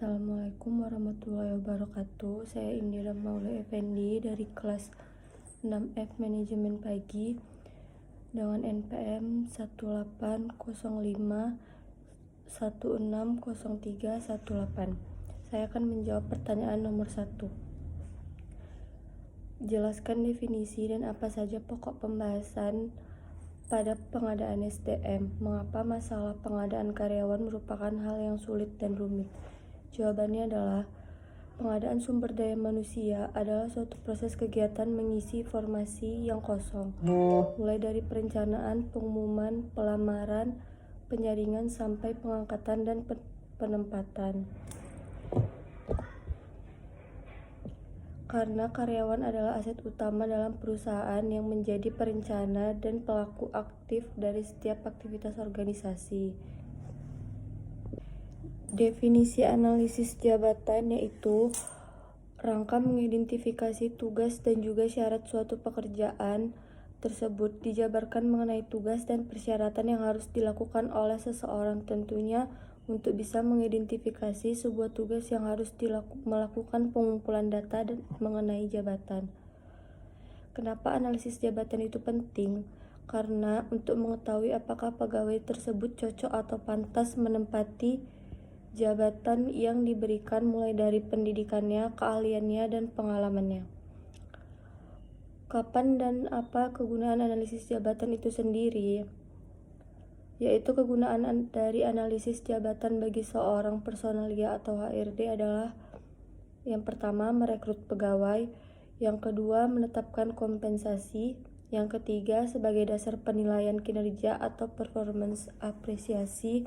Assalamualaikum warahmatullahi wabarakatuh. Saya Indira Maula Effendi dari kelas 6F Manajemen Pagi dengan NPM 1805160318. Saya akan menjawab pertanyaan nomor 1. Jelaskan definisi dan apa saja pokok pembahasan pada pengadaan SDM. Mengapa masalah pengadaan karyawan merupakan hal yang sulit dan rumit? Jawabannya adalah pengadaan sumber daya manusia adalah suatu proses kegiatan mengisi formasi yang kosong, mulai dari perencanaan, pengumuman, pelamaran, penyaringan, sampai pengangkatan dan penempatan. Karena karyawan adalah aset utama dalam perusahaan yang menjadi perencana dan pelaku aktif dari setiap aktivitas organisasi. Definisi analisis jabatan yaitu rangka mengidentifikasi tugas dan juga syarat suatu pekerjaan tersebut, dijabarkan mengenai tugas dan persyaratan yang harus dilakukan oleh seseorang, tentunya untuk bisa mengidentifikasi sebuah tugas yang harus melakukan pengumpulan data dan mengenai jabatan. Kenapa analisis jabatan itu penting? Karena untuk mengetahui apakah pegawai tersebut cocok atau pantas menempati jabatan yang diberikan, mulai dari pendidikannya, keahliannya, dan pengalamannya. Kapan dan apa kegunaan analisis jabatan itu sendiri? Yaitu kegunaan dari analisis jabatan bagi seorang personalia atau HRD adalah: yang pertama, merekrut pegawai; yang kedua, menetapkan kompensasi; yang ketiga, sebagai dasar penilaian kinerja atau performance apresiasi;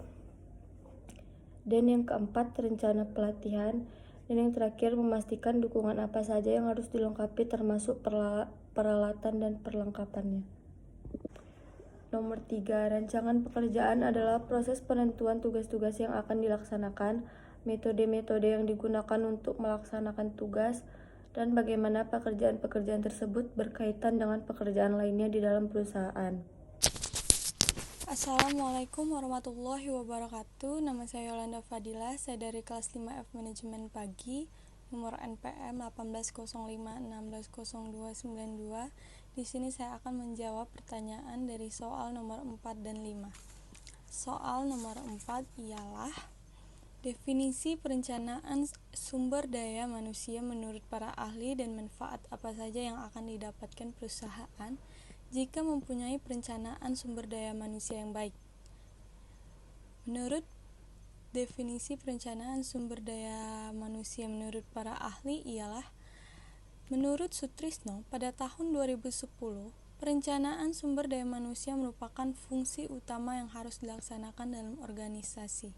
dan yang keempat, rencana pelatihan; dan yang terakhir, memastikan dukungan apa saja yang harus dilengkapi termasuk peralatan dan perlengkapannya. Nomor 3, rancangan pekerjaan adalah proses penentuan tugas-tugas yang akan dilaksanakan, metode-metode yang digunakan untuk melaksanakan tugas, dan bagaimana pekerjaan-pekerjaan tersebut berkaitan dengan pekerjaan lainnya di dalam perusahaan. Assalamualaikum warahmatullahi wabarakatuh. Nama saya Yolanda Fadila. Saya dari kelas 5F Manajemen Pagi, nomor NPM 1805160292. Di sini saya akan menjawab pertanyaan dari soal nomor 4 dan 5. Soal nomor 4 ialah definisi perencanaan sumber daya manusia menurut para ahli dan manfaat apa saja yang akan didapatkan perusahaan jika mempunyai perencanaan sumber daya manusia yang baik. Menurut definisi perencanaan sumber daya manusia menurut para ahli ialah: menurut Sutrisno, pada tahun 2010, perencanaan sumber daya manusia merupakan fungsi utama yang harus dilaksanakan dalam organisasi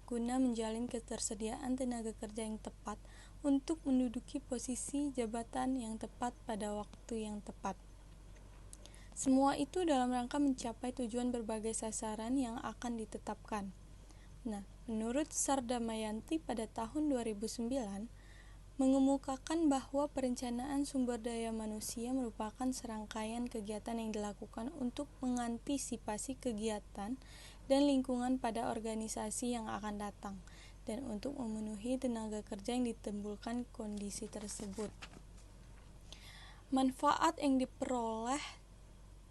guna menjalin ketersediaan tenaga kerja yang tepat untuk menduduki posisi jabatan yang tepat pada waktu yang tepat. Semua itu dalam rangka mencapai tujuan berbagai sasaran yang akan ditetapkan. Menurut Sardamayanti pada tahun 2009, mengemukakan bahwa perencanaan sumber daya manusia merupakan serangkaian kegiatan yang dilakukan untuk mengantisipasi kegiatan dan lingkungan pada organisasi yang akan datang, dan untuk memenuhi tenaga kerja yang ditimbulkan kondisi tersebut. Manfaat yang diperoleh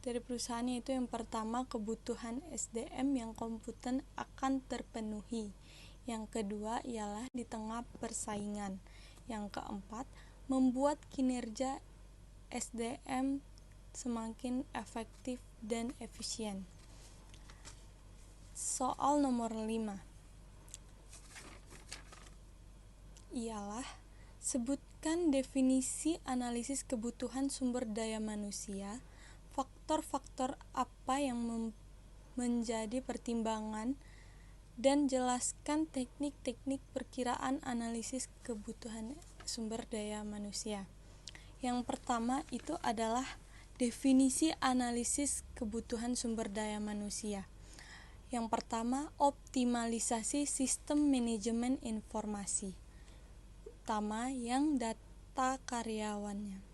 dari perusahaan yaitu: yang pertama, kebutuhan SDM yang kompeten akan terpenuhi. Yang kedua ialah di tengah persaingan. Yang keempat, membuat kinerja SDM semakin efektif dan efisien. Soal nomor 5 ialah: sebutkan definisi analisis kebutuhan sumber daya manusia. Faktor-faktor apa yang menjadi pertimbangan, dan jelaskan teknik-teknik perkiraan analisis kebutuhan sumber daya manusia. Yang pertama itu adalah definisi analisis kebutuhan sumber daya manusia. Yang pertama, optimalisasi sistem manajemen informasi, utama yang data karyawannya.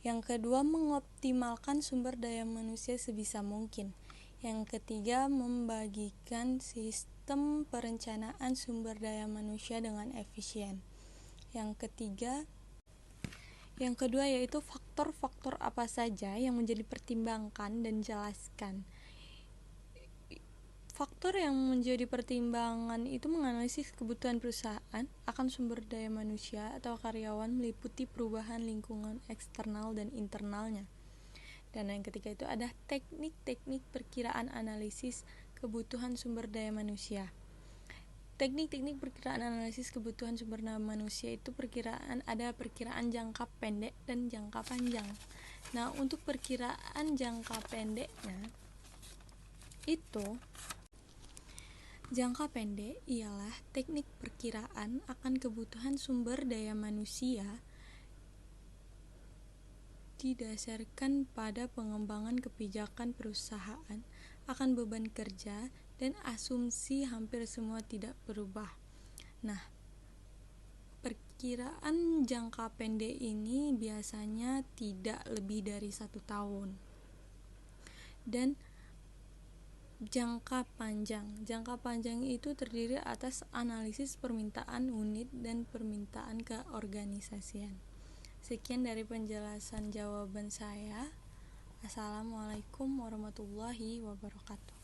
Yang kedua, mengoptimalkan sumber daya manusia sebisa mungkin. Yang ketiga, membagikan sistem perencanaan sumber daya manusia dengan efisien. Yang kedua yaitu faktor-faktor apa saja yang menjadi pertimbangan dan jelaskan. Faktor yang menjadi pertimbangan itu menganalisis kebutuhan perusahaan akan sumber daya manusia atau karyawan, meliputi perubahan lingkungan eksternal dan internalnya. Dan yang ketiga itu ada teknik-teknik perkiraan analisis kebutuhan sumber daya manusia. Teknik-teknik perkiraan analisis kebutuhan sumber daya manusia itu ada perkiraan jangka pendek dan jangka panjang. Nah, untuk perkiraan jangka pendeknya itu jangka pendek ialah teknik perkiraan akan kebutuhan sumber daya manusia didasarkan pada pengembangan kebijakan perusahaan akan beban kerja dan asumsi hampir semua tidak berubah. Nah, perkiraan jangka pendek ini biasanya tidak lebih dari 1 tahun. Dan jangka panjang itu terdiri atas analisis permintaan unit dan permintaan keorganisasian. Sekian dari penjelasan jawaban saya. Assalamualaikum warahmatullahi wabarakatuh.